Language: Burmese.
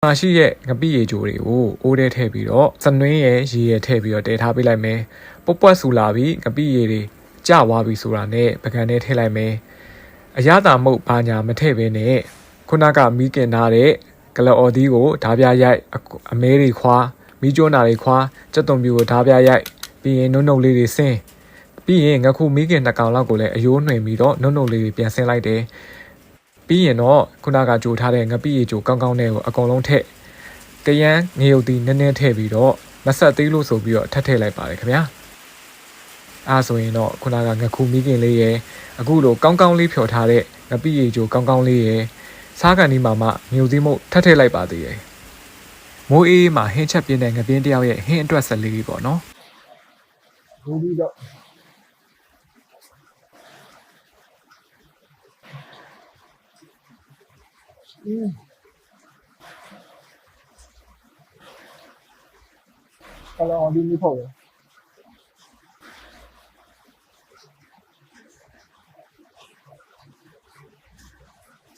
ရှိရဲ့ငပိရေကြိုတွေကိုအိုးထဲထည့်ပြီးတော့စနွင်းရဲ့ရေရဲ့ထည့်ပြီးတော့တည်ထားပေးလိုက်မယ်ပွက်ပွက်ဆူလာပြီးငပိရေတွေကျသွားပြီဆိုတာနဲ့ပကံထဲထည့်လိုက်မယ်အရသာမုတ်ဘာညာမထည့်ဘဲနဲ့ခုနကမီးကင်ထားတဲ့ကလအော်သီးကိုဓာပြရိုက်အမဲတွေခွာမီးကျွန်းတာတွေခွာကြက်သွန်ပြူကိုဓာပြရိုက်ပြီးရင်နှုတ်လေးတွေဆင်းပြီးရင်ငခုမီးကင်2ကောင်လောက်ကိုလည်းအယိုးနှွင်ပြီးတော့နှုတ်လေးတွေပြန်ဆင်းလိုက်တယ်ပြီးရင်တော့ခုနကကြိုထားတဲ့ငပိရေကြိုကောင်းကောင်းနဲ့ကိုအကုန်လုံးထည့်ကရန်ငရုတ်သီးနည်းနည်းထည့်ပြီးတော့မဆက်သေးလို့ဆိုပြီးတော့ထပ်ထည့်လိုက်ပါတယ်ခင်ဗျာအားဆိုရင်တော့ခုနကငခုမီးကင်လေးရယ်အခုလိုကောင်းကောင်းလေးဖြော်ထားတဲ့ငပိရေကြိုကောင်းကောင်းလေးရယ်စားကန်ဒီမှာမှငရုတ်သီးမို့ထပ်ထည့်လိုက်ပါသေးတယ်မိုးအေးမှာဟင်းချက်ပြင်းတဲ့ငပင်းတယောက်ရဲ့ဟင်းအတွက်ဆက်လေးပေါ့နော်ဘူးပြီးတော့ကလော်ဒီမီဖို့